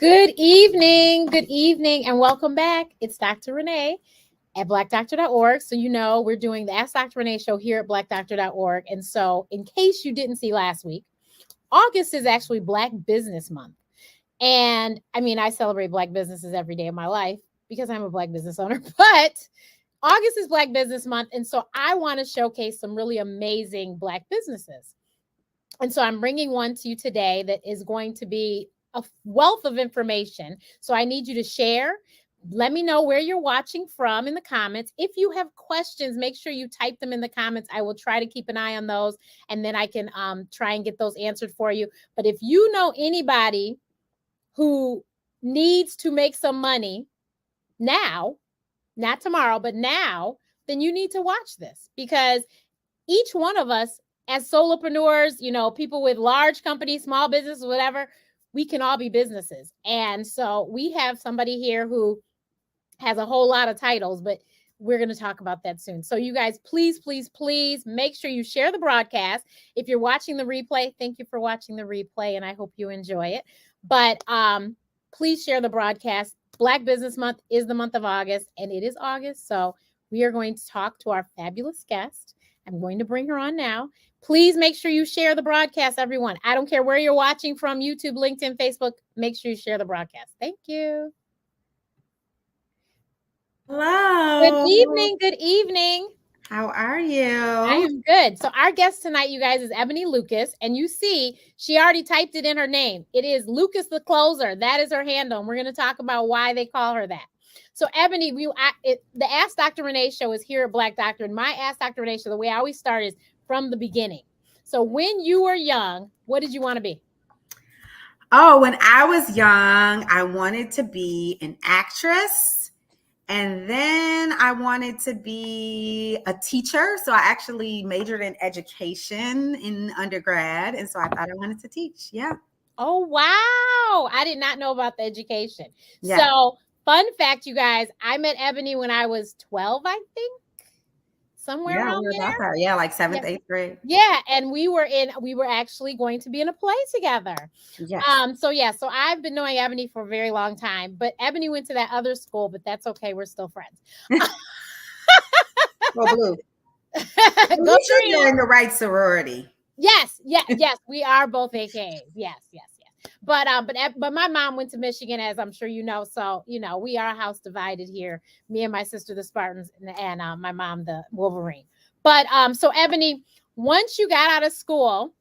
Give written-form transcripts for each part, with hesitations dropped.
Good evening, and welcome back. It's Dr. Renee at blackdoctor.org. So we're doing the Ask Dr. Renee show here at blackdoctor.org. And so in case you didn't see last week, August is actually Black Business Month. And I mean, I celebrate Black businesses every day of my life because I'm a Black business owner, but August is Black Business Month. And so I want to showcase some really amazing Black businesses. And so I'm bringing one to you today that is going to be a wealth of information. So I need you to share. Let me know where you're watching from in the comments. If you have questions, make sure you type them in the comments. I will try to keep an eye on those, and then I can try and get those answered for you. But if you know anybody who needs to make some money now, not tomorrow, but now, then you need to watch this, because each one of us as solopreneurs, people with large companies, small businesses, whatever, we can all be businesses. And so we have somebody here who has a whole lot of titles, but we're going to talk about that soon. So you guys, please, please, please make sure you share the broadcast. If you're watching the replay, thank you for watching the replay, and I hope you enjoy it. But please share the broadcast. Black Business Month is the month of August, and it is August. So we are going to talk to our fabulous guest. I'm going to bring her on now. Please make sure you share the broadcast, everyone. I don't care where you're watching from, YouTube, LinkedIn, Facebook. Make sure you share the broadcast. Thank you. Hello. Good evening. Good evening. How are you? I am good. So our guest tonight, you guys, is Ebony Lucas. And you see, she already typed it in her name. It is Lucas the Closer. That is her handle. And we're going to talk about why they call her that. So Ebony, the Ask Dr. Renee show is here at Black Doctor. And my Ask Dr. Renee show, the way I always start is from the beginning. So when you were young, what did you want to be? Oh, when I was young, I wanted to be an actress. And then I wanted to be a teacher. So I actually majored in education in undergrad. And so I thought I wanted to teach. Yeah. Oh, wow. I did not know about the education. Yeah. So fun fact, you guys, I met Ebony when I was 12, I think. Somewhere around there. Yeah, like 7th, 8th grade. Yeah, and we were actually going to be in a play together. Yes. So I've been knowing Ebony for a very long time, but Ebony went to that other school, but that's okay. We're still friends. Go blue. Go sure you're in the right sorority. Yes, we are both AKAs. Yes. But my mom went to Michigan, as I'm sure you know. So, we are a house divided here. Me and my sister, the Spartans, and my mom, the Wolverine. But so Ebony, once you got out of school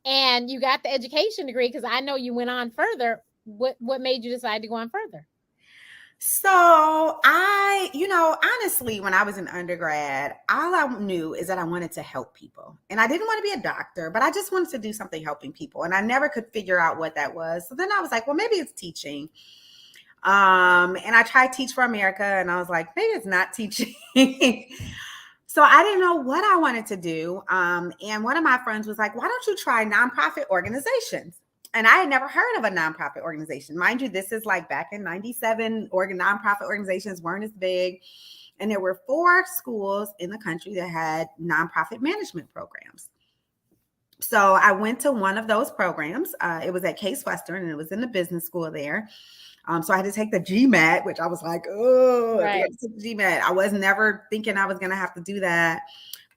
and you got the education degree, because I know you went on further, what made you decide to go on further? So honestly, when I was in undergrad, all I knew is that I wanted to help people. And I didn't want to be a doctor, but I just wanted to do something helping people. And I never could figure out what that was. So then I was like, well, maybe it's teaching. And I tried Teach for America, and I was like, maybe it's not teaching. So I didn't know what I wanted to do. And one of my friends was like, why don't you try nonprofit organizations? And I had never heard of a nonprofit organization. Mind you, this is like back in 97, nonprofit organizations weren't as big. And there were 4 schools in the country that had nonprofit management programs. So I went to one of those programs. It was at Case Western, and it was in the business school there. So I had to take the GMAT, which I was like, oh, right. GMAT. I was never thinking I was going to have to do that.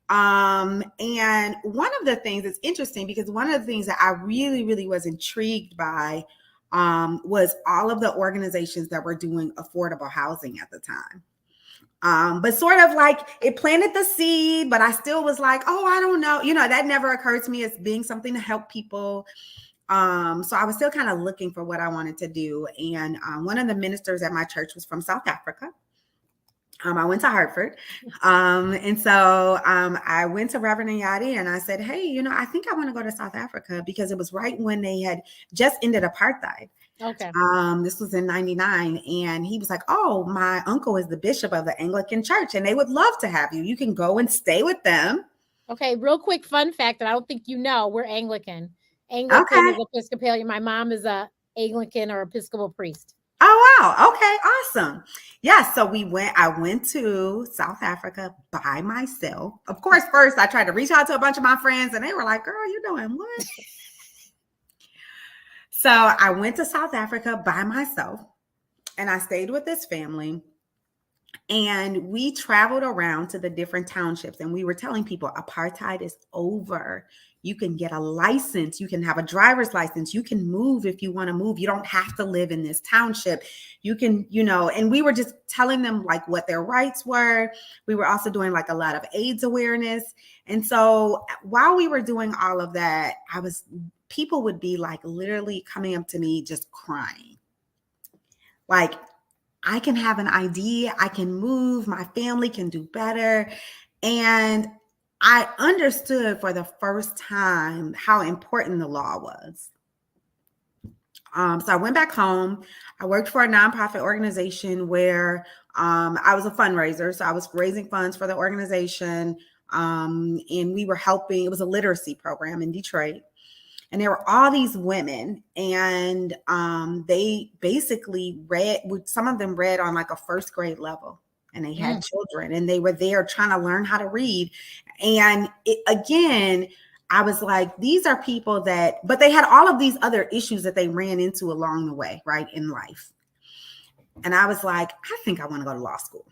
And one of the things that's interesting, because one of the things that I really, really was intrigued by was all of the organizations that were doing affordable housing at the time. But sort of like it planted the seed, but I still was like, oh, I don't know. That never occurred to me as being something to help people. So I was still kind of looking for what I wanted to do. And one of the ministers at my church was from South Africa. I went to Hartford. And so I went to Reverend Nyati and I said, hey, I think I want to go to South Africa, because it was right when they had just ended apartheid. Okay. This was in 99. And he was like, oh, my uncle is the bishop of the Anglican church, and they would love to have you. You can go and stay with them. Okay. Real quick fun fact that I don't think we're Anglican. Anglican is Episcopalian. My mom is a Anglican or Episcopal priest. Oh, wow. Okay. Awesome. Yeah. So I went to South Africa by myself. Of course, first I tried to reach out to a bunch of my friends, and they were like, girl, you doing what? So I went to South Africa by myself and I stayed with this family. And we traveled around to the different townships and we were telling people apartheid is over. You can get a license. You can have a driver's license. You can move if you want to move. You don't have to live in this township. You can, and we were just telling them like what their rights were. We were also doing like a lot of AIDS awareness. And so while we were doing all of that, people would be like literally coming up to me just crying. Like, I can have an ID, I can move, my family can do better. And I understood for the first time how important the law was. So I went back home. I worked for a nonprofit organization where I was a fundraiser. So I was raising funds for the organization. And we were helping, it was a literacy program in Detroit. And there were all these women, and they basically read, some of them read on like a first grade level, and they had children, and they were there trying to learn how to read. And again, I was like, these are people but they had all of these other issues that they ran into along the way, right, in life. And I was like, I think I want to go to law school.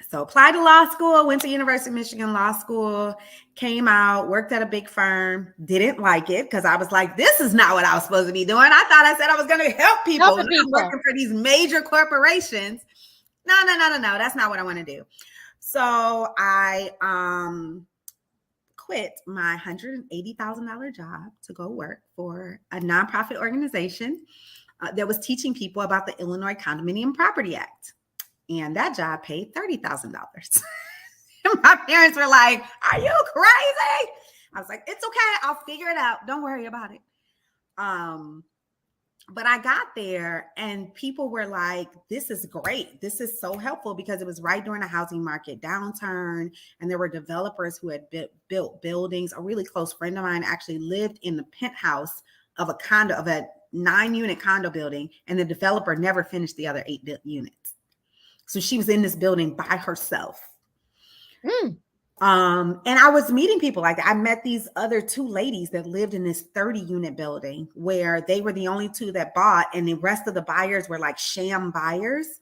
So applied to law school, went to University of Michigan Law School, came out, worked at a big firm, didn't like it because I was like, this is not what I was supposed to be doing. I thought I said I was going to help people. I'm working for these major corporations. No. That's not what I want to do. So I quit my $180,000 job to go work for a nonprofit organization that was teaching people about the Illinois Condominium Property Act. And that job paid $30,000. My parents were like, are you crazy? I was like, it's okay. I'll figure it out. Don't worry about it. But I got there and people were like, this is great. This is so helpful because it was right during the housing market downturn. And there were developers who had built buildings. A really close friend of mine actually lived in the penthouse of a 9-unit condo building. And the developer never finished the other 8 units. So she was in this building by herself. And I was meeting people like that. I met these other 2 ladies that lived in this 30-unit building where they were the only 2 that bought. And the rest of the buyers were like sham buyers.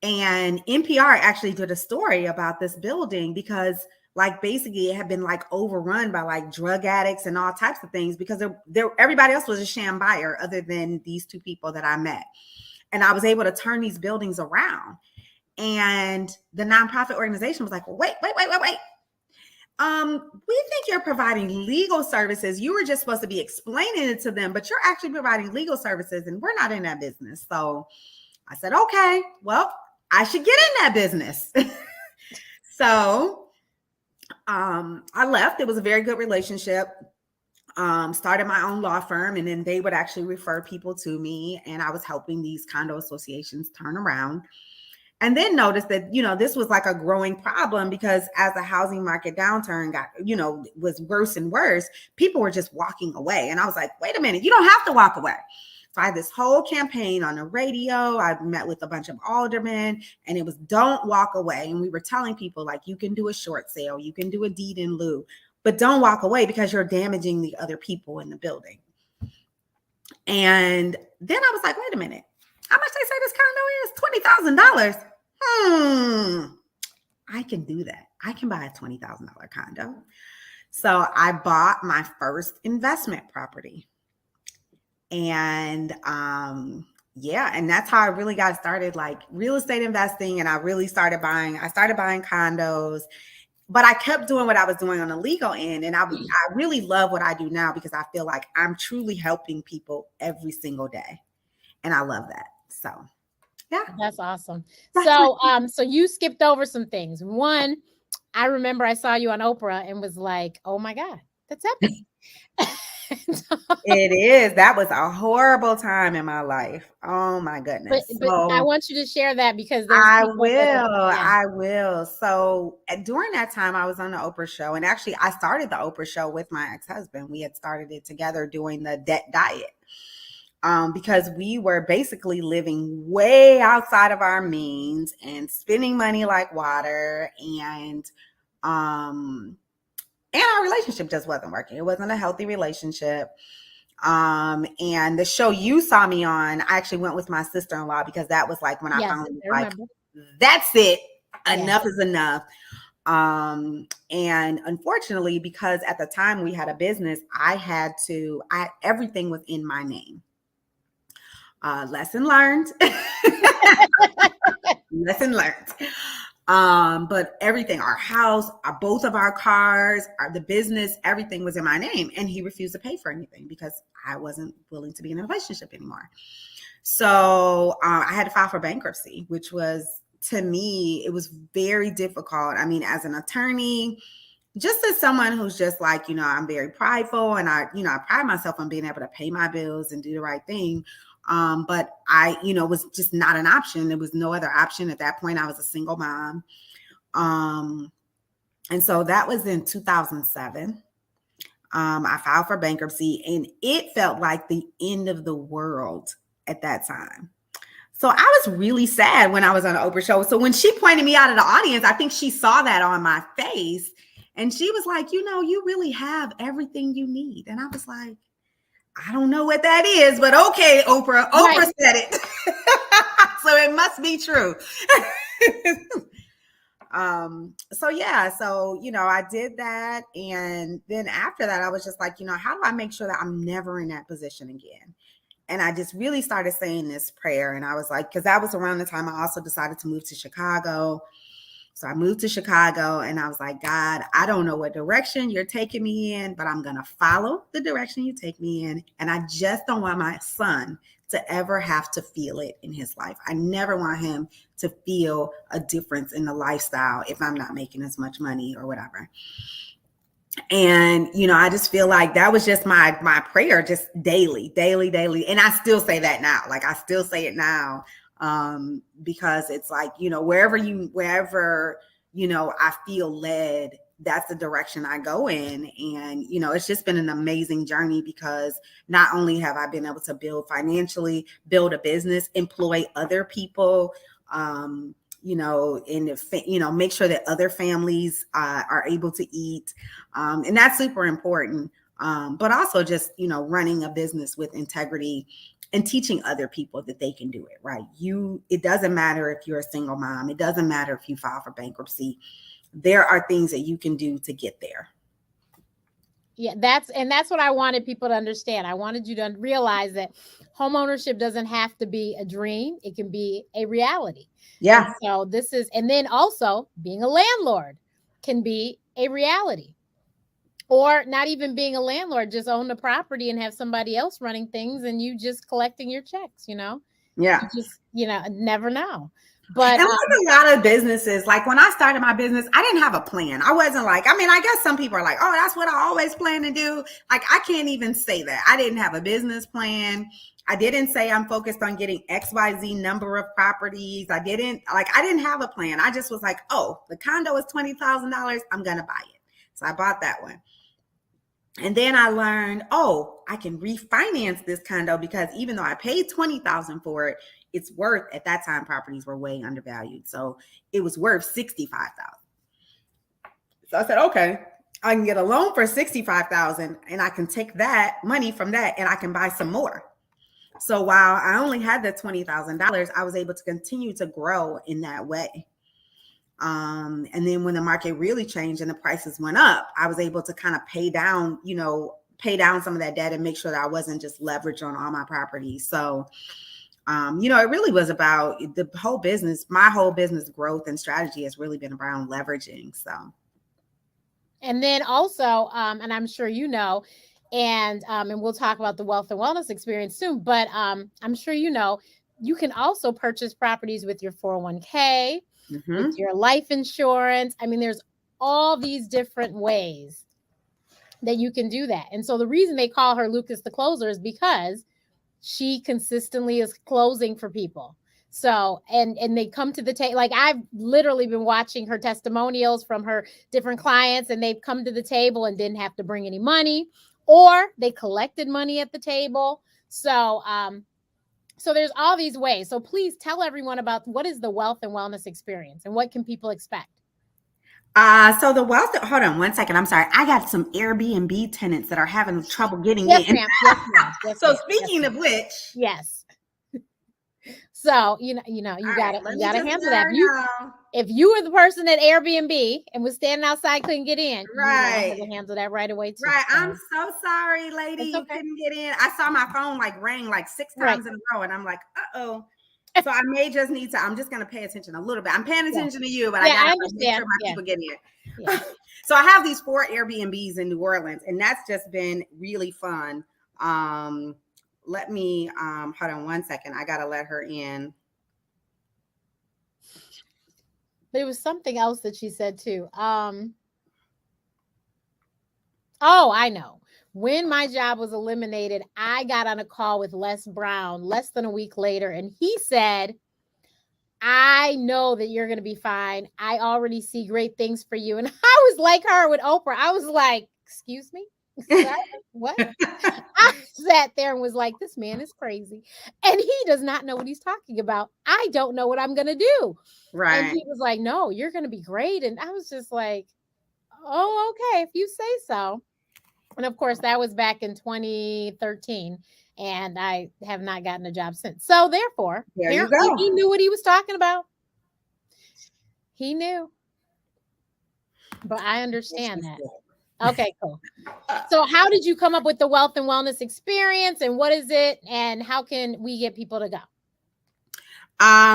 And NPR actually did a story about this building because like basically it had been like overrun by like drug addicts and all types of things because everybody else was a sham buyer other than these 2 people that I met. And I was able to turn these buildings around. And the nonprofit organization was like, wait. We think you're providing legal services. You were just supposed to be explaining it to them, but you're actually providing legal services and we're not in that business. So I said, okay, well, I should get in that business. So I left. It was a very good relationship. Started my own law firm, and then they would actually refer people to me, and I was helping these condo associations turn around. And then noticed that, this was like a growing problem because as the housing market downturn was worse and worse, people were just walking away. And I was like, wait a minute, you don't have to walk away. So I had this whole campaign on the radio. I met with a bunch of aldermen and it was don't walk away. And we were telling people like, you can do a short sale, you can do a deed in lieu, but don't walk away because you're damaging the other people in the building. And then I was like, wait a minute, how much they say this condo is? $20,000. I can do that. I can buy a $20,000 condo. So I bought my first investment property. And and that's how I really got started, like real estate investing. And I started buying condos, but I kept doing what I was doing on the legal end. And I really love what I do now because I feel like I'm truly helping people every single day. And I love that. So yeah. That's awesome. So you skipped over some things. One, I remember I saw you on Oprah and was like, oh my God, that's Ebony. It is. That was a horrible time in my life. Oh my goodness. But I want you to share that because I will. So during that time, I was on the Oprah show. And actually, I started the Oprah show with my ex-husband. We had started it together doing the debt diet. Because we were basically living way outside of our means and spending money like water, and our relationship just wasn't working. It wasn't a healthy relationship. And the show you saw me on, I actually went with my sister-in-law because that was like when I Yes, finally was I like, remember. that's it. Yeah. Enough is enough. And unfortunately, because at the time we had a business, everything was in my name. Lesson learned. Lesson learned. But everything, our house, both of our cars, the business, everything was in my name. And he refused to pay for anything because I wasn't willing to be in a relationship anymore. So I had to file for bankruptcy, which was, to me, it was very difficult. I mean, as an attorney, just as someone who's just like, I'm very prideful, and I pride myself on being able to pay my bills and do the right thing. But I, was just not an option. There was no other option at that point. I was a single mom. And so that was in 2007. I filed for bankruptcy, and it felt like the end of the world at that time. So I was really sad when I was on the Oprah show. So when she pointed me out of the audience, I think she saw that on my face, and she was like, you really have everything you need. And I was like, I don't know what that is, but okay, Oprah. Oprah Right. said it. So it must be true. So I did that. And then after that, I was just like, how do I make sure that I'm never in that position again? And I just really started saying this prayer. And I was like, because that was around the time I also decided to move to Chicago. So I moved to Chicago, and I was like, God, I don't know what direction you're taking me in, but I'm going to follow the direction you take me in. And I just don't want my son to ever have to feel it in his life. I never want him to feel a difference in the lifestyle if I'm not making as much money or whatever. And, I just feel like that was just my prayer, just daily. And I still say that now. Like, I still say it now. Because it's like, wherever, I feel led, that's the direction I go in. And, it's just been an amazing journey, because not only have I been able to build financially, build a business, employ other people, and make sure that other families are able to eat. And that's super important. But also just, running a business with integrity and teaching other people that they can do it, right? It doesn't matter if you're a single mom. It doesn't matter if you file for bankruptcy. There are things that you can do to get there. Yeah, that's what I wanted people to understand. I wanted you to realize that homeownership doesn't have to be a dream. It can be a reality. Yeah. And so and then also being a landlord can be a reality. Or not even being a landlord, just own the property and have somebody else running things and you just collecting your checks, Yeah. You just, never know. But and like a lot of businesses, like when I started my business, I didn't have a plan. I wasn't like, I guess some people are like, oh, that's what I always plan to do. Like, I can't even say that. I didn't have a business plan. I didn't say I'm focused on getting XYZ number of properties. I didn't have a plan. I just was like, oh, the condo is $20,000. I'm going to buy it. So I bought that one. And then I learned, I can refinance this condo, because even though I paid $20,000 for it, it's worth, at that time, properties were way undervalued. So it was worth $65,000. So I said, okay, I can get a loan for $65,000, and I can take that money from that and I can buy some more. So while I only had the $20,000, I was able to continue to grow in that way. And then when the market really changed and the prices went up, I was able to kind of pay down some of that debt and make sure that I wasn't just leveraged on all my properties. So, it really was about the whole business. My whole business growth and strategy has really been around leveraging. So. And then also, and I'm sure and we'll talk about the wealth and wellness experience soon, but I'm sure you can also purchase properties with your 401k, with your life insurance. I mean, there's all these different ways that you can do that. And so the reason they call her Lucas the Closer is because she consistently is closing for people. So, and they come to the table. Like, I've literally been watching her testimonials from her different clients, and they've come to the table and didn't have to bring any money, or they collected money at the table. So, so there's all these ways. So please tell everyone about what is the wealth and wellness experience and what can people expect? So the wealth, hold on one second. I'm sorry. I got some Airbnb tenants that are having trouble getting Yes, in. ma'am. Yes, ma'am. Yes, So ma'am. speaking of which, Yes. So you all right, let me gotta just handle let that. her know. If you were the person at Airbnb and was standing outside, couldn't get in, I had Right. to handle that right away too. Right. I'm So so sorry, lady. it's You okay. couldn't get in. I saw my phone like ring like 6 Right. times in a row, and I'm like, uh-oh. So I may just need to, I'm just going to pay attention a little bit. I'm paying Yeah. attention to you, but I Yeah, got I to make sure understand. my Yeah. people get in. Yeah. So I have these 4 Airbnbs in New Orleans, and that's just been really fun. Let me, hold on one second. I got to let her in. There was something else that she said too. Oh, I know. When my job was eliminated, I got on a call with Les Brown less than a week later, and he said, I know that you're going to be fine. I already see great things for you. And I was like her with Oprah. I was like, excuse me? What? I sat there and was like, this man is crazy. And he does not know what he's talking about. I don't know what I'm going to do. And Right. he was like, no, you're going to be great. And I was just like, oh, okay, if you say so. And of course, that was back in 2013. And I have not gotten a job since. So therefore, There you apparently he go. knew what he was talking about. He knew. But I understand that. Okay, cool. So how did you come up with the wealth and wellness experience, and what is it, and how can we get people to go?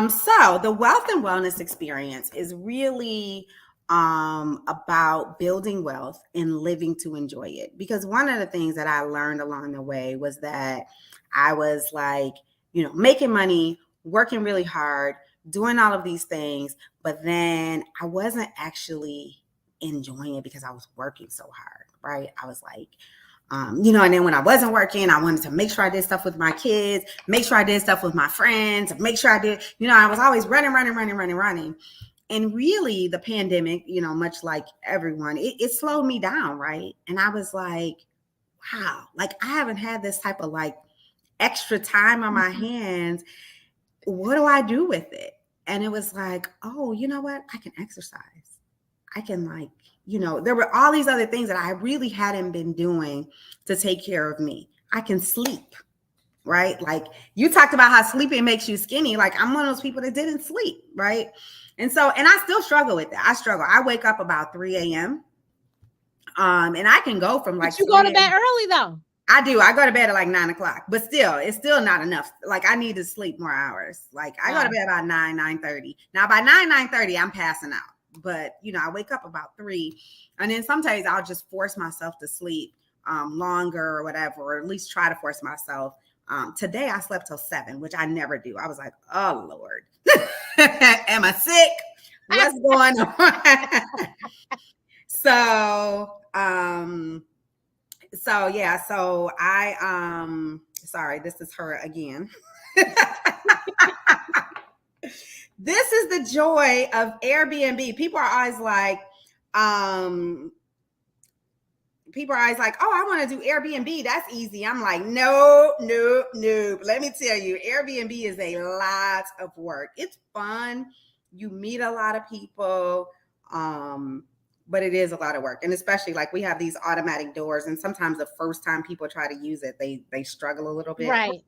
So the wealth and wellness experience is really about building wealth and living to enjoy it. Because one of the things that I learned along the way was that I was like, making money, working really hard, doing all of these things, but then I wasn't actually enjoying it because I was working so hard, right? I was like, and then when I wasn't working, I wanted to make sure I did stuff with my kids, make sure I did stuff with my friends, make sure I did, I was always running. And really the pandemic, much like everyone, it slowed me down, right? And I was like, wow, like I haven't had this type of like extra time on my hands. What do I do with it? And it was like, oh, you know what? I can exercise. I can there were all these other things that I really hadn't been doing to take care of me. I can sleep, right? Like you talked about how sleeping makes you skinny. Like I'm one of those people that didn't sleep, right? And I still struggle with that. I wake up about 3 a.m. And I can go from like But you go to 3 bed early though. I do. I go to bed at like 9 o'clock, but still, it's still not enough. Like I need to sleep more hours. Like I go to bed about 9:30. Now by 9:30, I'm passing out. But I wake up about 3, and then sometimes I'll just force myself to sleep longer or whatever, or at least try to force myself. Today I slept till 7, which I never do. I was like, oh Lord, am I sick? What's going on? So I sorry, this is her again. This is the joy of Airbnb. People are always like, oh, I want to do Airbnb. That's easy. I'm like, no. Let me tell you, Airbnb is a lot of work. It's fun. You meet a lot of people. But it is a lot of work. And especially like we have these automatic doors, and sometimes the first time people try to use it, they struggle a little bit. Right.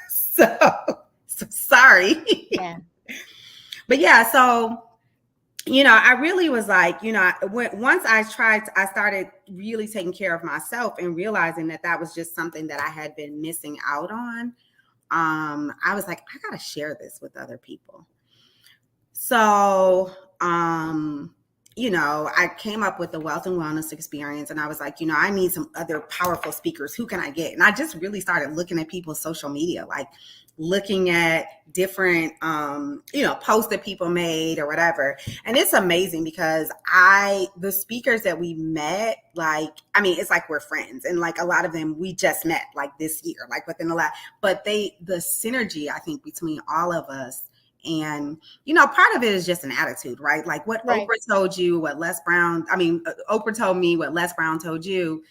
so sorry. Yeah. But yeah, so I really was like, once I started really taking care of myself and realizing that was just something that I had been missing out on. I was like, I gotta share this with other people. So I came up with the wealth and wellness experience, and I was like, I need some other powerful speakers. Who can I get? And I just really started looking at people's social media, like looking at different, posts that people made or whatever. And it's amazing because the speakers that we met, it's like we're friends, and like a lot of them we just met like this year, like within but the synergy, I think, between all of us. And, part of it is just an attitude, right? Like what Oprah told you, what Oprah told me, what Les Brown told you,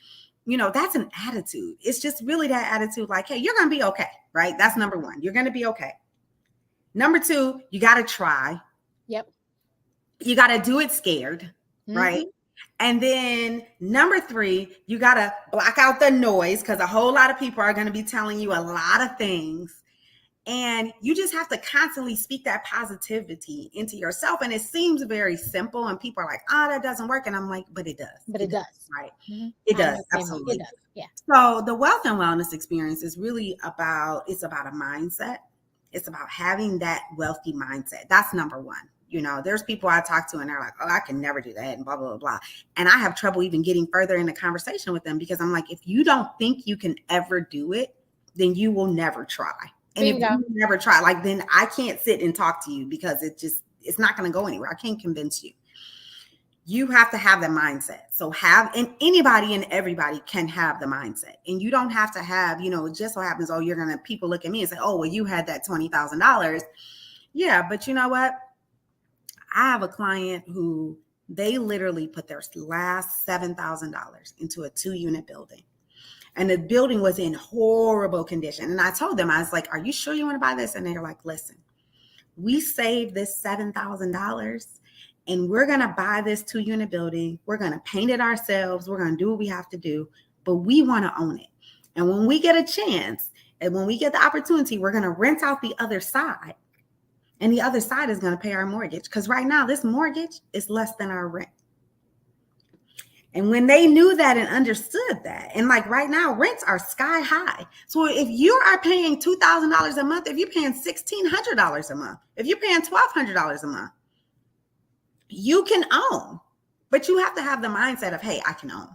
that's an attitude. It's just really that attitude. Like, hey, you're going to be okay, right? That's number 1. You're going to be okay. Number 2, you got to try. Yep. You got to do it scared. right? And then number 3, you got to block out the noise because a whole lot of people are going to be telling you a lot of things. And you just have to constantly speak that positivity into yourself. And it seems very simple. And people are like, oh, that doesn't work. And I'm like, but it does. But it does. Right. It does. Absolutely. It does. Yeah. So the wealth and wellness experience is really about a mindset. It's about having that wealthy mindset. That's number 1. You know, there's people I talk to and they're like, oh, I can never do that and blah, blah, blah, blah. And I have trouble even getting further in the conversation with them because I'm like, if you don't think you can ever do it, then you will never try. And if you never try, like, then I can't sit and talk to you because it's not going to go anywhere. I can't convince you. You have to have the mindset. So and anybody and everybody can have the mindset. And you don't have to have, you know, it just so happens, people look at me and say, oh, well, you had that $20,000. Yeah. But you know what? I have a client who they literally put their last $7,000 into a 2-unit building. And the building was in horrible condition. And I told them, I was like, are you sure you want to buy this? And they're like, listen, we saved this $7,000 and we're going to buy this 2-unit building. We're going to paint it ourselves. We're going to do what we have to do, but we want to own it. And when we get a chance and when we get the opportunity, we're going to rent out the other side. And the other side is going to pay our mortgage. Because right now, this mortgage is less than our rent. And when they knew that and understood that, and like right now, rents are sky high. So if you are paying $2,000 a month, if you're paying $1,600 a month, if you're paying $1,200 a month, you can own. But you have to have the mindset of, hey, I can own.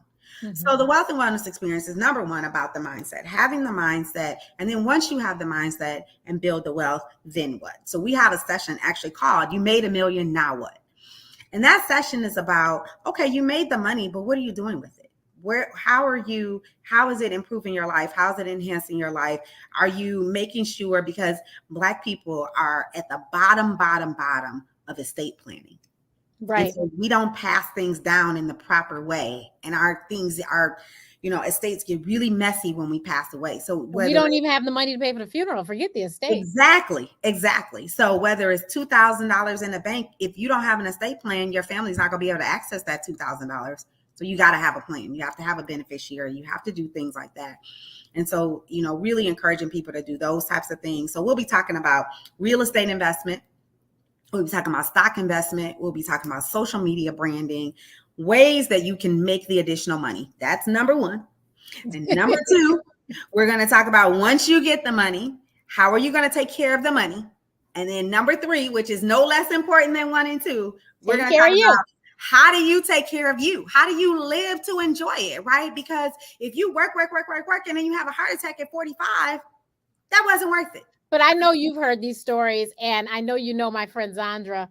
So the wealth and wellness experience is number 1 about the mindset, having the mindset. And then once you have the mindset and build the wealth, then what? So we have a session actually called You Made $1 Million, Now What? And that session is about, okay, you made the money, but what are you doing with it? How is it improving your life? How is it enhancing your life? Are you making sure, because Black people are at the bottom of estate planning. Right. So we don't pass things down in the proper way. And our things are, you know, estates get really messy when we pass away. So we don't even have the money to pay for the funeral. Forget the estate. Exactly. So whether it's $2,000 in the bank, if you don't have an estate plan, your family's not going to be able to access that $2,000. So you got to have a plan. You have to have a beneficiary. You have to do things like that. And so, you know, really encouraging people to do those types of things. So we'll be talking about real estate investment. We'll be talking about stock investment. We'll be talking about social media branding, ways that you can make the additional money. That's number 1. And number 2, we're going to talk about once you get the money, how are you going to take care of the money? And then number 3, which is no less important than 1 and 2, we're going to talk about how do you take care of you? How do you live to enjoy it, right? Because if you work, and then you have a heart attack at 45, that wasn't worth it. But I know you've heard these stories, and I know you know my friend Zandra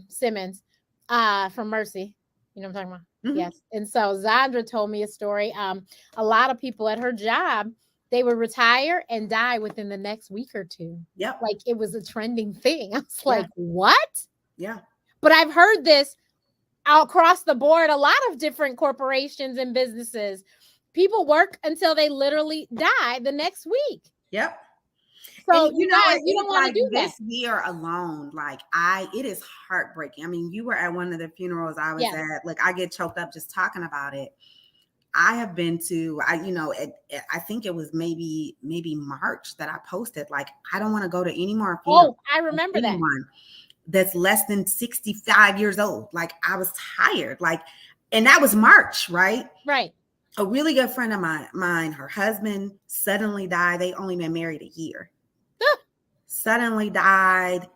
Simmons from Mercy. You know what I'm talking about? Yes. And so Zandra told me a story. A lot of people at her job, they would retire and die within the next week or 2. Yep. Like it was a trending thing. I was like, what? Yeah. But I've heard this across the board, a lot of different corporations and businesses. People work until they literally die the next week. Yep. So you guys, you don't want to do that. This year alone, it is heartbreaking. I mean, you were at one of the funerals I was at. Like, I get choked up just talking about it. I have been to, I think it was maybe March that I posted, like, I don't want to go to any more funerals. Oh, I remember that. That's less than 65 years old. Like, I was tired. Like, and that was March, right? Right. A really good friend of mine, her husband suddenly died. They only been married a year. Suddenly died.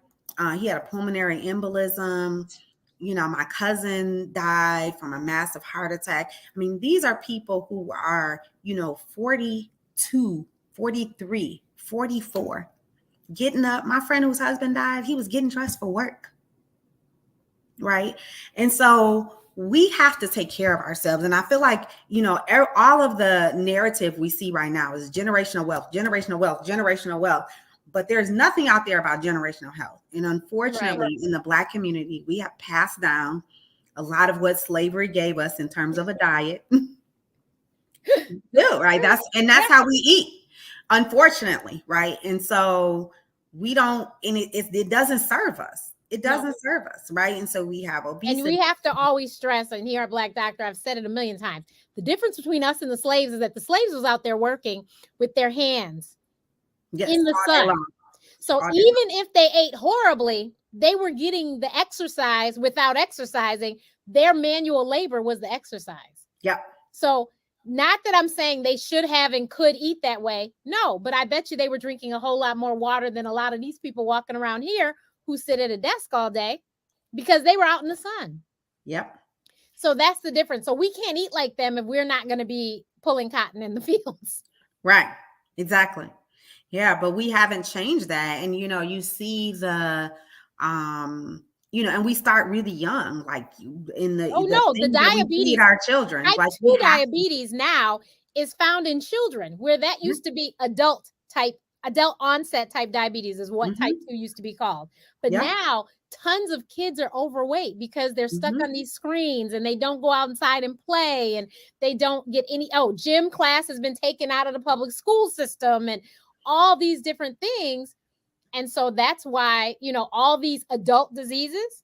He had a pulmonary embolism. You know, my cousin died from a massive heart attack. I mean, these are people who are, 42, 43, 44, getting up. My friend whose husband died, he was getting dressed for work. Right. And so we have to take care of ourselves. And I feel like, all of the narrative we see right now is generational wealth, generational wealth, generational wealth. But there's nothing out there about generational health. And unfortunately, in the Black community, we have passed down a lot of what slavery gave us in terms of a diet. Right? That's how we eat, unfortunately, right? And so we don't, and it doesn't serve us. it doesn't serve us, right? And so we have obesity. And we have to always stress, and here at Black Doctor, I've said it a million times, the difference between us and the slaves is that the slaves was out there working with their hands in the sun. So even if they ate horribly, they were getting the exercise without exercising. Their manual labor was the exercise. Yep. So not that I'm saying they should have and could eat that way. No, but I bet you they were drinking a whole lot more water than a lot of these people walking around here who sit at a desk all day because they were out in the sun. Yep. So that's the difference. So we can't eat like them if we're not going to be pulling cotton in the fields. Right. Exactly. Yeah, but we haven't changed that. And, you see the, and we start really young, like the diabetes, our children. Type 2 diabetes now is found in children, where that used to be adult onset type diabetes is what type 2 used to be called. But now tons of kids are overweight because they're stuck on these screens and they don't go outside and play, and they don't get any, gym class has been taken out of the public school system and all these different things. And so that's why, all these adult diseases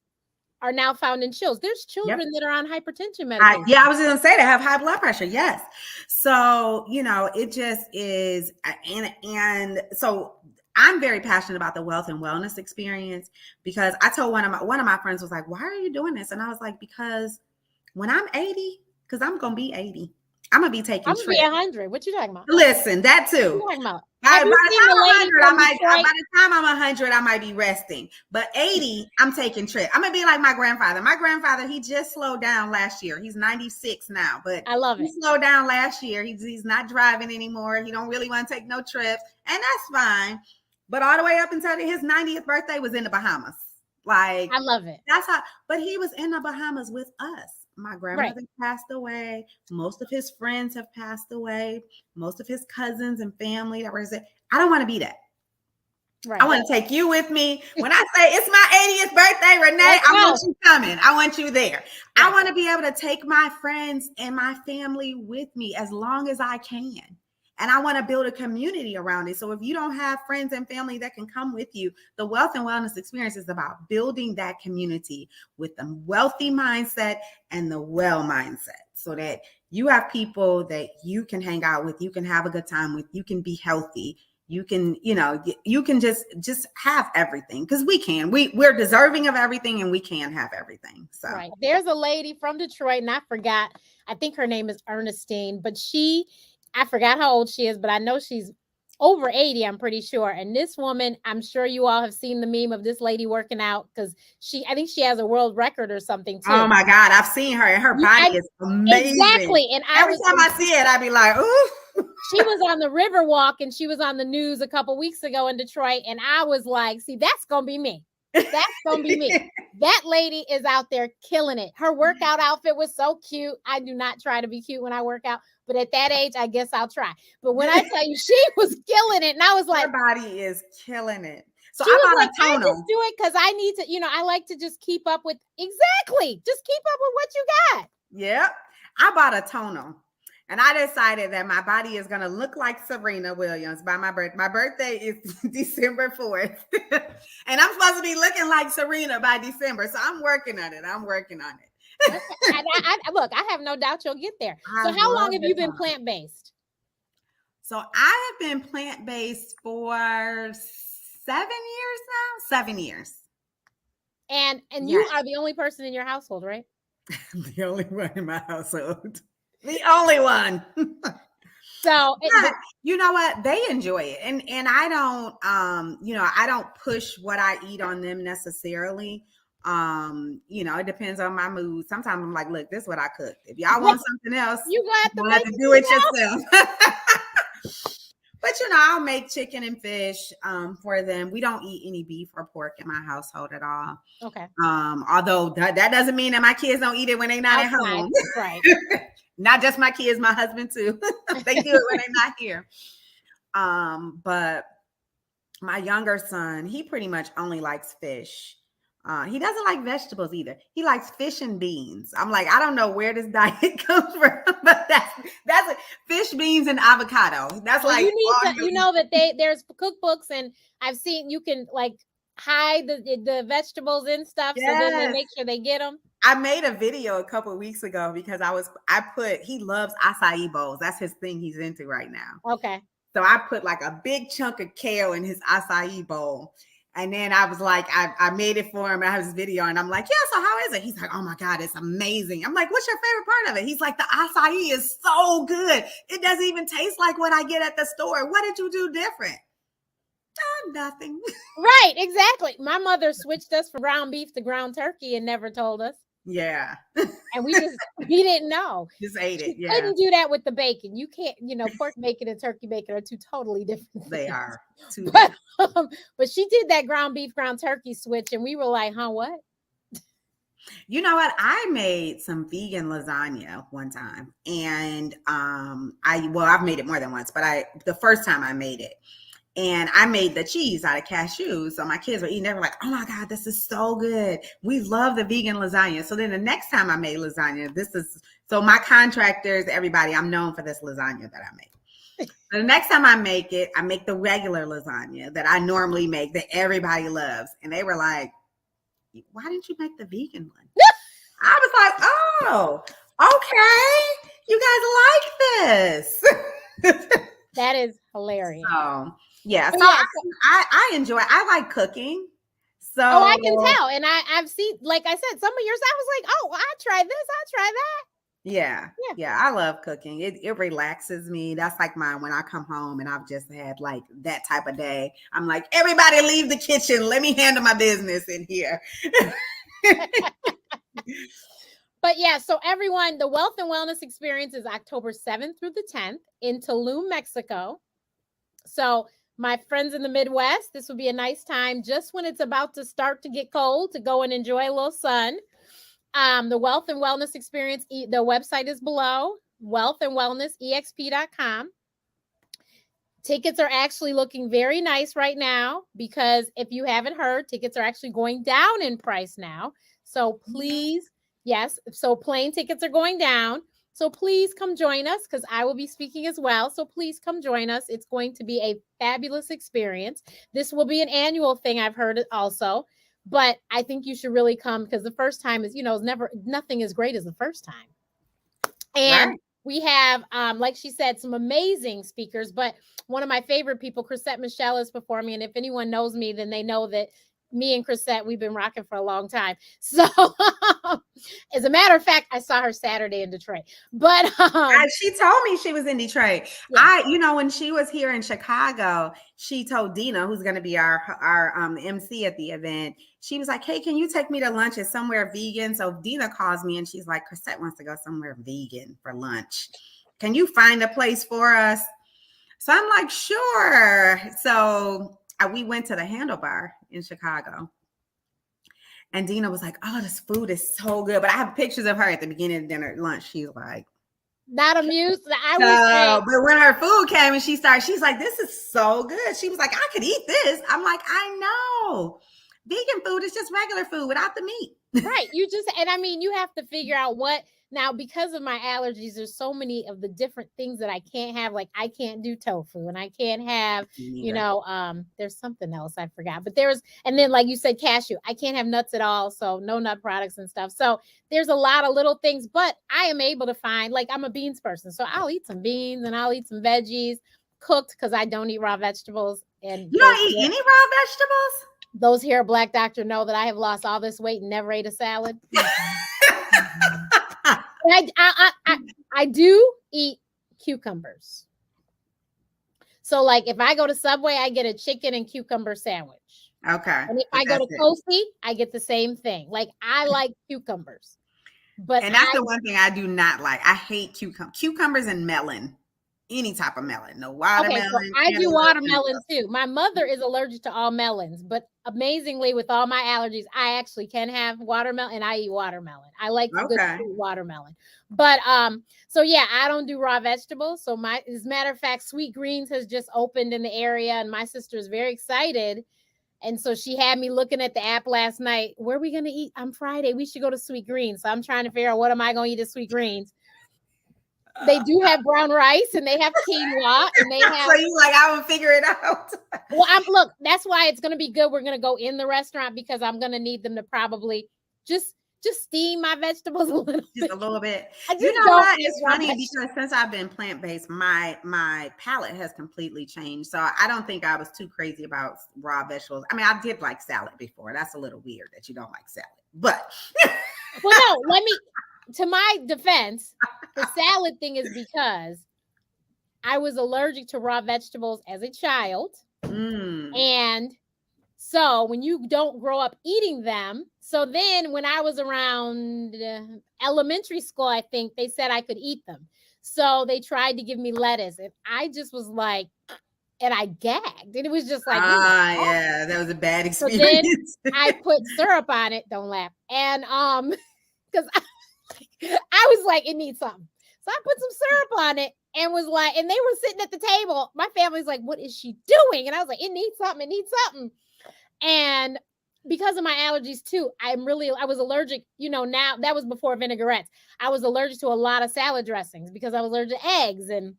are now found in children. There's children that are on hypertension medication. I was going to say they have high blood pressure. Yes. So, it just is. And so I'm very passionate about the wealth and wellness experience, because I told one of my friends was like, why are you doing this? And I was like, because when I'm 80, because I'm going to be 80, I'm going to be taking trips. I'm going to be 100. What you talking about? Listen, that too. What you talking about? By the time I'm 100, I might be resting. But 80, I'm taking trips. I'm going to be like my grandfather. My grandfather, he just slowed down last year. He's 96 now, but I love it. He slowed down last year. He's not driving anymore. He don't really want to take no trips, and that's fine. But all the way up until his 90th birthday was in the Bahamas. Like, I love it. That's how, but he was in the Bahamas with us. My grandmother passed away. Most of his friends have passed away. Most of his cousins and family that were there. I don't want to be that. Right. I want to take you with me. When I say it's my 80th birthday, Renee, I want you coming. I want you there. Right. I want to be able to take my friends and my family with me as long as I can. And I want to build a community around it. So if you don't have friends and family that can come with you, the wealth and wellness experience is about building that community with the wealthy mindset and the well mindset, so that you have people that you can hang out with, you can have a good time with, you can be healthy. You can, you can just have everything, because we're deserving of everything, and we can have everything. So right. There's a lady from Detroit, and I think her name is Ernestine, but I forgot how old she is, but I know she's over 80, I'm pretty sure. And this woman, I'm sure you all have seen the meme of this lady working out, because I think she has a world record or something too. Oh my God, I've seen her, and her body is amazing. Exactly. And every time I see it, I'd be like, ooh. She was on the Riverwalk, and she was on the news a couple weeks ago in Detroit. And I was like, see, that's going to be me. That's going to be me. That lady is out there killing it. Her workout outfit was so cute. I do not try to be cute when I work out, but at that age, I guess I'll try. But when I tell you, she was killing it. And I was like, her body is killing it. So she was like, I just do it because I need to, I like to just keep up with, exactly. Just keep up with what you got. Yep. I bought a tonal. And I decided that my body is going to look like Serena Williams by my birthday. My birthday is December 4th. And I'm supposed to be looking like Serena by December. So I'm working on it. Look, I have no doubt you'll get there. So how long have you been plant-based? So I have been plant-based for 7 years now. 7 years. And you are the only person in your household, right? The only one in my household. The only one. So you know what? They enjoy it. And I don't I don't push what I eat on them necessarily. It depends on my mood. Sometimes I'm like, look, this is what I cooked. If y'all want something else, you have to do it yourself. But I'll make chicken and fish for them. We don't eat any beef or pork in my household at all. Okay. Although that doesn't mean that my kids don't eat it when they're not at home. Right. Not just my kids, my husband too. They do it when they're not here. But my younger son, he pretty much only likes fish. He doesn't like vegetables either. He likes fish and beans. I'm like, I don't know where this diet comes from, but that's it. Fish, beans, and avocado. That's you need to, that there's cookbooks, and I've seen you can hide the vegetables and stuff so then they Yes. make sure they get them? I made a video a couple of weeks ago because he loves acai bowls. That's his thing he's into right now. Okay. So I put like a big chunk of kale in his acai bowl. And then I was like, I made it for him. I have his video and I'm like, yeah, so how is it? He's like, oh my God, it's amazing. I'm like, what's your favorite part of it? He's like, the acai is so good. It doesn't even taste like what I get at the store. What did you do different? Nothing. Right, exactly. My mother switched us from ground beef to ground turkey and never told us. Yeah. And we didn't know. Just ate it. Yeah. Couldn't do that with the bacon. You can't, pork bacon and turkey bacon are two totally different things. They are. But she did that ground beef, ground turkey switch, and we were like, huh, what? You know what? I made some vegan lasagna one time. And I've made it more than once, but the first time I made it. And I made the cheese out of cashews. So my kids were eating. They were like, oh my God, this is so good. We love the vegan lasagna. So then the next time I made lasagna, so my contractors, everybody, I'm known for this lasagna that I make. So the next time I make it, I make the regular lasagna that I normally make that everybody loves. And they were like, why didn't you make the vegan one? I was like, oh, okay. You guys like this. That is hilarious. Yeah, so I enjoy. I like cooking. So I can tell, and I've seen, like I said, some of yours. I was like, oh, I tried this, I tried that. Yeah. I love cooking. It relaxes me. That's like mine when I come home and I've just had like that type of day. I'm like, everybody leave the kitchen. Let me handle my business in here. But yeah, so everyone, the Wealth and Wellness Experience is October 7th through the 10th in Tulum, Mexico. So my friends in the Midwest, this will be a nice time just when it's about to start to get cold to go and enjoy a little sun. The Wealth and Wellness Experience, the website is below, wealthandwellnessexp.com. Tickets are actually looking very nice right now because if you haven't heard, tickets are actually going down in price now. So please, yes, so plane tickets are going down. So please come join us because I will be speaking as well. So please come join us. It's going to be a fabulous experience. This will be an annual thing, I've heard it also. But I think you should really come because the first time is, nothing as great as the first time. And we have, like she said, some amazing speakers. But one of my favorite people, Chrisette Michelle, is performing. And if anyone knows me, then they know that me and Chrisette, we've been rocking for a long time. So as a matter of fact, I saw her Saturday in Detroit. But she told me she was in Detroit. Yeah. When she was here in Chicago, she told Dina, who's going to be our MC at the event, she was like, hey, can you take me to lunch at somewhere vegan? So Dina calls me and she's like, Chrisette wants to go somewhere vegan for lunch. Can you find a place for us? So I'm like, sure. So we went to the Handlebar in Chicago. And Dina was like, oh, this food is so good. But I have pictures of her at the beginning of dinner at lunch. She's like, not amused. But when her food came and she's like, this is so good. She was like, I could eat this. I'm like, I know. Vegan food is just regular food without the meat. Right. You have to figure out what. Now, because of my allergies, there's so many of the different things that I can't have. Like I can't do tofu and I can't have, there's something else I forgot. But and then like you said, cashew. I can't have nuts at all. So no nut products and stuff. So there's a lot of little things, but I am able to find, like I'm a beans person. So I'll eat some beans and I'll eat some veggies cooked because I don't eat raw vegetables. And you don't eat any raw vegetables? Those here, Black Doctor, know that I have lost all this weight and never ate a salad. I do eat cucumbers. So like if I go to Subway, I get a chicken and cucumber sandwich. Okay. And if I go to Coastie, I get the same thing. Like I like cucumbers. And that's the one thing I do not like. I hate cucumbers and melon. Any type of melon. No watermelon. Okay, so I do watermelon too. My mother is allergic to all melons, but amazingly with all my allergies, I actually can have watermelon and I eat watermelon. I like good fruit watermelon. But so yeah, I don't do raw vegetables. So as a matter of fact, Sweet Greens has just opened in the area and my sister is very excited. And so she had me looking at the app last night. Where are we going to eat on Friday? We should go to Sweet Greens. So I'm trying to figure out what am I going to eat at Sweet Greens. They do have brown rice and they have quinoa and they have. So you like, I will figure it out. Well, look, that's why it's going to be good. We're going to go in the restaurant because I'm going to need them to probably just steam my vegetables a little Just bit. a little bit. I just You know don't what? eat It's raw funny vegetables. because since I've been plant-based, my palate has completely changed. So I don't think I was too crazy about raw vegetables. I mean, I did like salad before. That's a little weird that you don't like salad. But Well, no, to my defense, the salad thing is because I was allergic to raw vegetables as a child. And so when you don't grow up eating them, so then when I was around elementary school, I think they said I could eat them. So they tried to give me lettuce and I just was like, and I gagged. And it was just like, yeah, that was a bad so experience. then I put syrup on it. Don't laugh. And because I was like, it needs something. So I put some syrup on it and was like, and they were sitting at the table. My family's like, what is she doing? And I was like, it needs something. It needs something. And because of my allergies too, I was allergic, now that was before vinaigrettes. I was allergic to a lot of salad dressings because I was allergic to eggs. And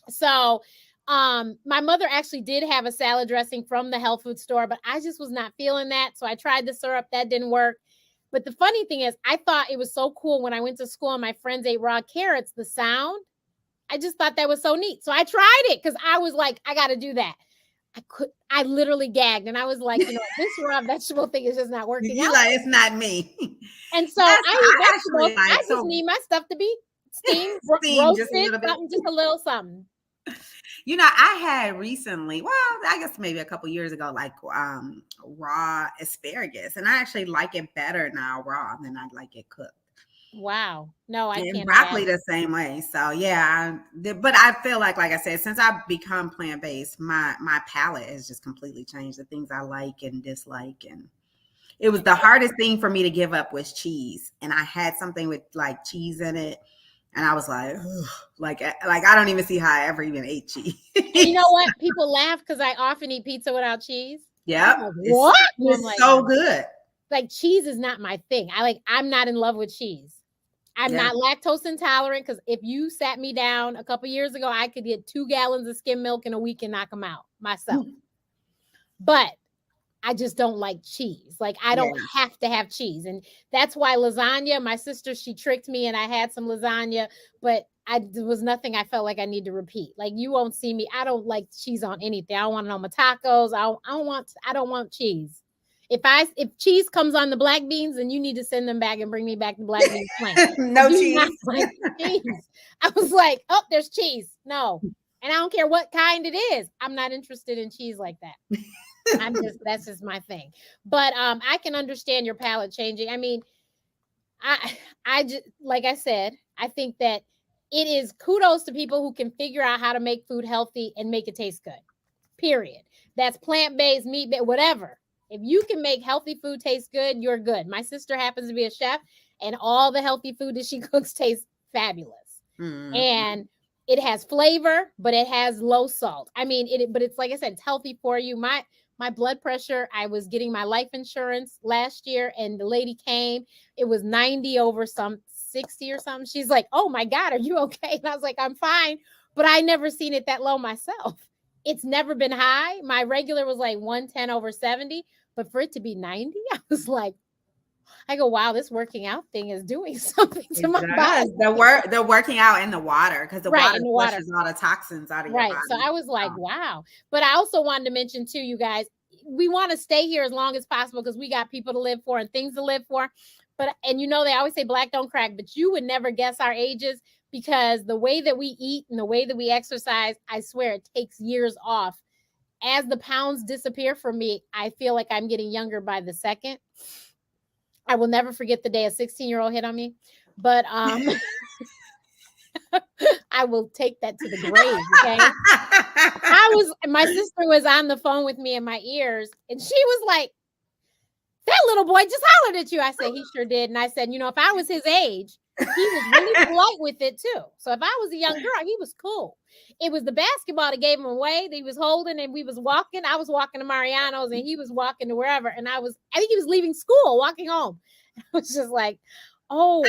so my mother actually did have a salad dressing from the health food store, but I just was not feeling that. So I tried the syrup. That didn't work. But the funny thing is, I thought it was so cool when I went to school and my friends ate raw carrots, the sound. I just thought that was so neat. So I tried it because I was like, I got to do that. I literally gagged and I was like, this raw vegetable thing is just not working out. Like, it's not me. And so I eat vegetables. I just need my stuff to be steamed, roasted, just a little something. I had recently, well, I guess maybe a couple years ago, like raw asparagus, and I actually like it better now raw than I like it cooked. Wow. No, I can't. Broccoli the same way. So yeah, but I feel like I said, since I've become plant-based, my palate has just completely changed. The things I like and dislike, and it was the hardest thing for me to give up was cheese. And I had something with like cheese in it. And I was like, ugh, like I don't even see how I ever even ate cheese. And you know what? People laugh because I often eat pizza without cheese. Yeah. Like, what? It's like, so good. Like cheese is not my thing. I'm not in love with cheese. I'm not lactose intolerant because if you sat me down a couple years ago, I could get 2 gallons of skim milk in a week and knock them out myself. But I just don't like cheese. Like I don't have to have cheese. And that's why lasagna, my sister, she tricked me and I had some lasagna, but there was nothing I felt like I need to repeat. Like you won't see me. I don't like cheese on anything. I don't want it on my tacos. I don't want cheese. If cheese comes on the black beans, then you need to send them back and bring me back the black beans plain. No cheese. Like cheese. I was like, oh, there's cheese. No. And I don't care what kind it is. I'm not interested in cheese like that. That's just my thing. But I can understand your palate changing. I mean, I just, like I said, I think that it is kudos to people who can figure out how to make food healthy and make it taste good. Period. That's plant-based, meat-based, whatever. If you can make healthy food taste good, you're good. My sister happens to be a chef, and all the healthy food that she cooks tastes fabulous. And it has flavor, but it has low salt. I mean, but it's like I said, it's healthy for you. My blood pressure, I was getting my life insurance last year, and the lady came. It was 90 over 60 or something. She's like, oh my God, are you okay? And I was like, I'm fine. But I never seen it that low myself. It's never been high. My regular was like 110 over 70. But for it to be 90, I was like, I go, wow, this working out thing is doing something to my body. The working out in the water, because the water flushes all the toxins out of your body. So I was like, wow. But I also wanted to mention too, you guys, we want to stay here as long as possible because we got people to live for and things to live for. And they always say black don't crack, but you would never guess our ages because the way that we eat and the way that we exercise, I swear it takes years off. As the pounds disappear from me, I feel like I'm getting younger by the second. I will never forget the day a 16-year-old hit on me, but I will take that to the grave. Okay. My sister was on the phone with me in my ears and she was like, that little boy just hollered at you. I said, he sure did. And I said, if I was his age, he was really polite with it too. So if I was a young girl, he was cool. It was the basketball that gave him away that he was holding and we was walking. I was walking to Mariano's and he was walking to wherever. And I think he was leaving school, walking home. I was just like, oh,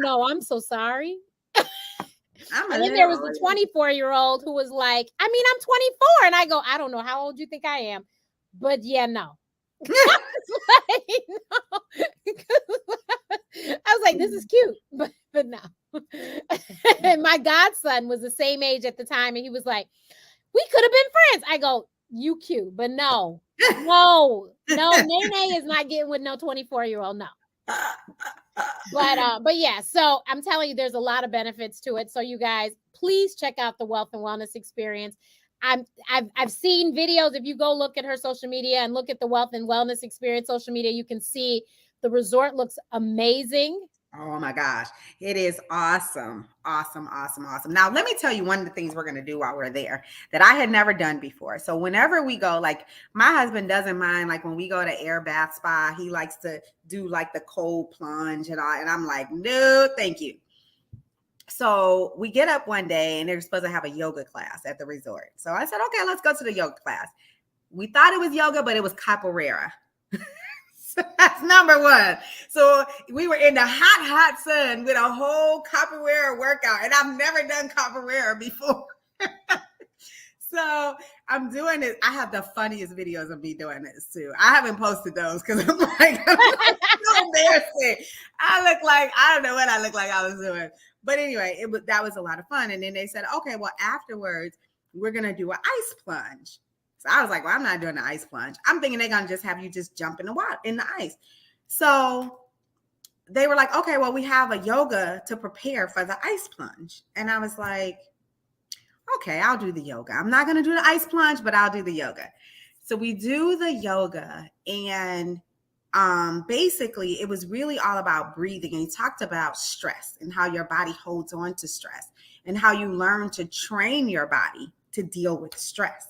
no, I'm so sorry. And then there was the 24-year-old who was like, I mean, I'm 24. And I go, I don't know how old you think I am. But yeah, no. I was like, this is cute, but no. And my godson was the same age at the time, and he was like, we could have been friends. I go, you cute, but no. Nene is not getting with no 24-year-old. No. But yeah, so I'm telling you, there's a lot of benefits to it. So you guys, please check out the Wealth and Wellness Experience. I've seen videos. If you go look at her social media and look at the Wealth and Wellness Experience social media, you can see the resort looks amazing. Oh my gosh. It is awesome. Awesome. Now, let me tell you one of the things we're going to do while we're there that I had never done before. So whenever we go, like my husband doesn't mind, like when we go to air bath spa, he likes to do like the cold plunge and all. And I'm like, no, thank you. So we get up one day and they're supposed to have a yoga class at the resort. So I said, okay, let's go to the yoga class. We thought it was yoga, but it was capoeira. So that's number one. So we were in the hot sun with a whole capoeira workout. And I've never done capoeira before. So I'm doing it. I have the funniest videos of me doing this too. I haven't posted those because I'm like, so embarrassing. I don't know what I look like I was doing. But anyway, that was a lot of fun. And then they said, okay, well, afterwards, we're going to do an ice plunge. So I was like, well, I'm not doing the ice plunge. I'm thinking they're going to just have you just jump in the water, in the ice. So they were like, okay, well, we have a yoga to prepare for the ice plunge. And I was like, okay, I'll do the yoga. I'm not going to do the ice plunge, but I'll do the yoga. So we do the yoga, and basically it was really all about breathing. And he talked about stress and how your body holds on to stress and how you learn to train your body to deal with stress.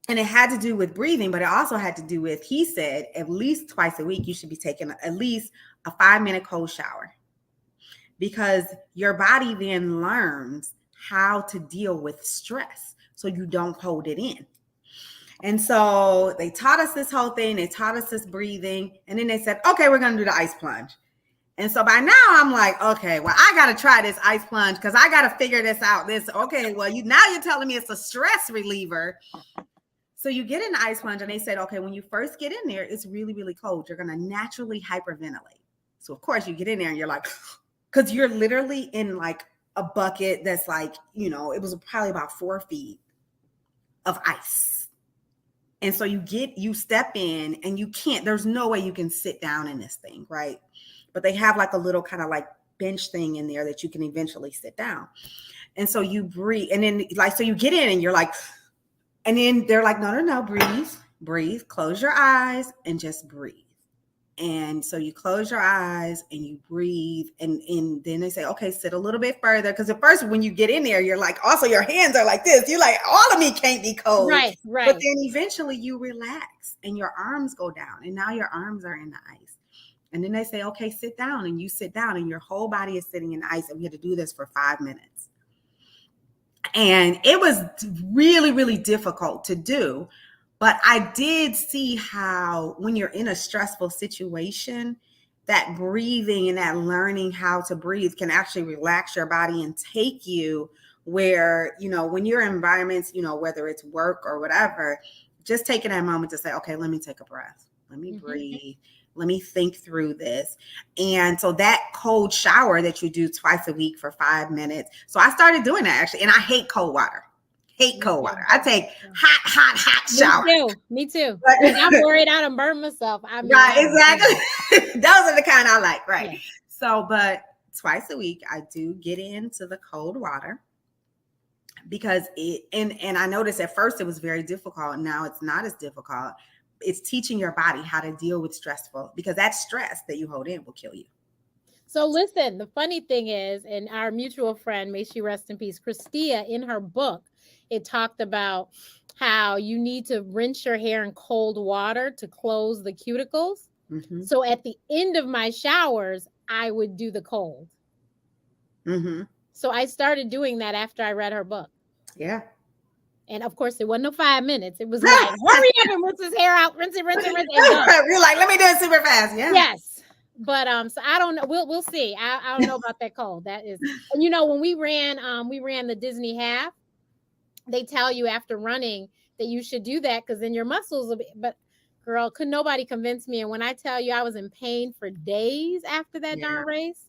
And it had to do with breathing, but it also had to do with, he said, at least twice a week, you should be taking at least a 5-minute cold shower, because your body then learns how to deal with stress so you don't hold it in. And so they taught us this whole thing. They taught us this breathing. And then they said, okay, we're going to do the ice plunge. And so by now I'm like, okay, well, I got to try this ice plunge because I got to figure this out. Now you're telling me it's a stress reliever. So you get in the ice plunge, and they said, okay, when you first get in there, it's really, really cold. You're going to naturally hyperventilate. So of course you get in there and you're like, because you're literally in like a bucket that's like, it was probably about 4 feet of ice. And so you step in and there's no way you can sit down in this thing, right? But they have like a little kind of like bench thing in there that you can eventually sit down. And so you breathe, and then so you get in and you're like, and then they're like, no, breathe, close your eyes and just breathe. And so you close your eyes and you breathe. And then they say, okay, sit a little bit further. Because at first when you get in there, you're like, also your hands are like this. You're like, all of me can't be cold. Right. But then eventually you relax and your arms go down. And now your arms are in the ice. And then they say, okay, sit down. And you sit down and your whole body is sitting in the ice. And we had to do this for 5 minutes. And it was really, really difficult to do. But I did see how when you're in a stressful situation, that breathing and that learning how to breathe can actually relax your body and take you where, when you're in environments, whether it's work or whatever, just taking that moment to say, okay, let me take a breath. Let me breathe. Let me think through this. And so that cold shower that you do twice a week for 5 minutes. So I started doing that actually. And I hate cold water. Water. I take hot shower. Me too. I'm worried I done burn myself. Right, exactly. Those are the kind I like, right? Yeah. So, but twice a week, I do get into the cold water because and I noticed at first it was very difficult. Now it's not as difficult. It's teaching your body how to deal with because that stress that you hold in will kill you. So listen, the funny thing is, and our mutual friend, may she rest in peace, Christia, in her book, it talked about how you need to rinse your hair in cold water to close the cuticles. Mm-hmm. So at the end of my showers, I would do the cold. Mm-hmm. So I started doing that after I read her book. Yeah. And of course, it wasn't no 5 minutes. It was like, hurry up and rinse his hair out, rinse it. And you're like, let me do it super fast. Yeah. Yes. But so I don't know. We'll see. I don't know about that cold. That is, and when we ran the Disney half, they tell you after running that you should do that because then your muscles will be, but girl, could nobody convince me. And when I tell you I was in pain for days after that Yeah. darn race,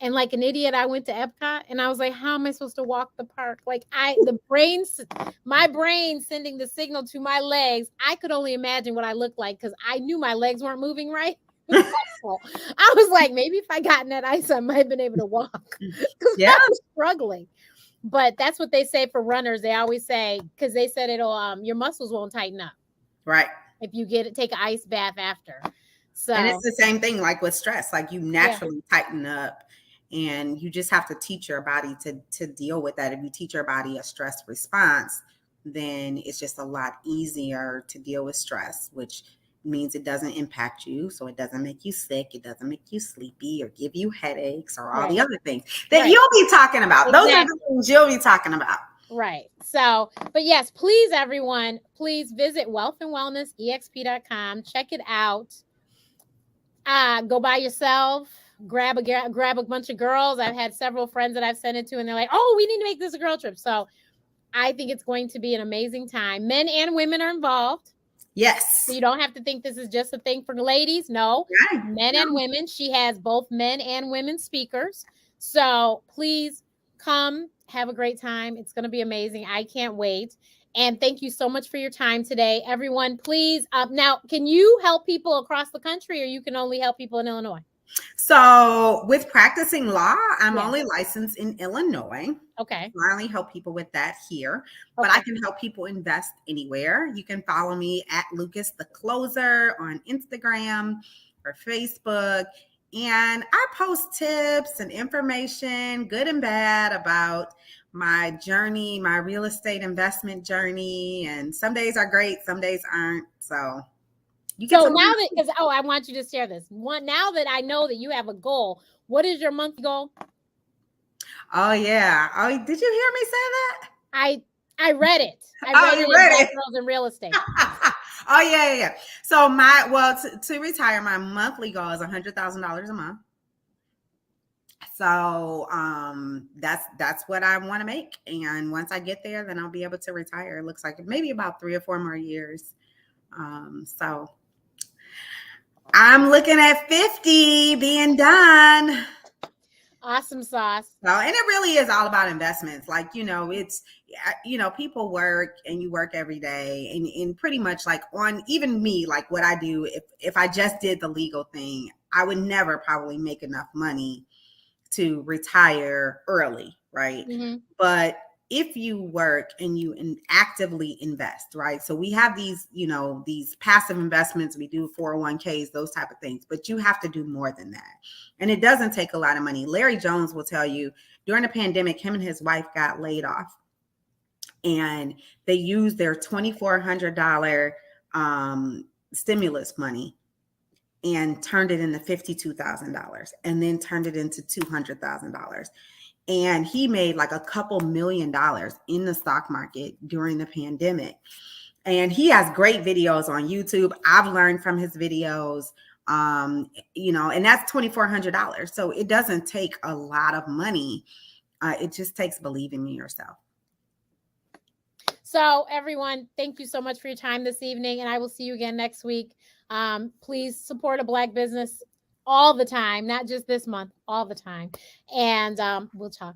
and like an idiot, I went to Epcot and I was like, how am I supposed to walk the park? Like my brain sending the signal to my legs. I could only imagine what I looked like because I knew my legs weren't moving right. I was like, maybe if I got in that ice, I might have been able to walk because Yeah. I was struggling. But that's what they say for runners. They always say, because they said it'll your muscles won't tighten up Right. if you take an ice bath after. So And it's the same thing like with stress. Like you yeah, naturally tighten up and you just have to teach your body to deal with that. If you teach your body a stress response, then it's just a lot easier to deal with stress, which means it doesn't impact you. So it doesn't make you sick. It doesn't make you sleepy or give you headaches or all right, the other things that right, you'll be talking about. Those are the exactly. things you'll be talking about. Right. So, but yes, please, everyone, please visit wealthandwellnessexp.com. Check it out. Go by yourself. Grab a bunch of girls. I've had several friends that I've sent it to, and they're like, "Oh, we need to make this a girl trip." So, I think it's going to be an amazing time. Men and women are involved, Yes. so you don't have to think this is just a thing for the ladies. No, Right. men No. and women. She has both men and women speakers. So please come, have a great time. It's going to be amazing. I can't wait. And thank you so much for your time today, everyone. Please, now, can you help people across the country, or you can only help people in Illinois? So with practicing law, I'm Yeah. only licensed in Illinois. Okay. So I only help people with that here, but Okay. I can help people invest anywhere. You can follow me at Lucas the Closer on Instagram or Facebook. And I post tips and information, good and bad, about my journey, my real estate investment journey. And some days are great, some days aren't. So you get So to now learn. that, because I want you to share this one. Now that I know that you have a goal, what is your monthly goal? Oh yeah. Oh, did you hear me say that? I read it. I Oh, read you it in read Black it. Girls in Real Estate. Oh yeah. So to retire, my monthly goal is $100,000 a month. So that's what I want to make. And once I get there, then I'll be able to retire. It looks like maybe about 3 or 4 more years. So I'm looking at 50 being done. Awesome sauce. So, and it really is all about investments. Like, it's, people work and you work every day and pretty much like on even me, like what I do, if I just did the legal thing, I would never probably make enough money to retire early. Right. Mm-hmm. But if you work and you actively invest, right? So we have these, these passive investments, we do 401ks, those type of things, but you have to do more than that. And it doesn't take a lot of money. Larry Jones will tell you during the pandemic, him and his wife got laid off and they used their $2,400 stimulus money and turned it into $52,000 and then turned it into $200,000. And he made like a couple $1,000,000 in the stock market during the pandemic. And he has great videos on YouTube. I've learned from his videos, and that's $2,400. So it doesn't take a lot of money. It just takes believing in yourself. So everyone, thank you so much for your time this evening. And I will see you again next week. Please support a Black business all the time, not just this month, all the time. And we'll talk.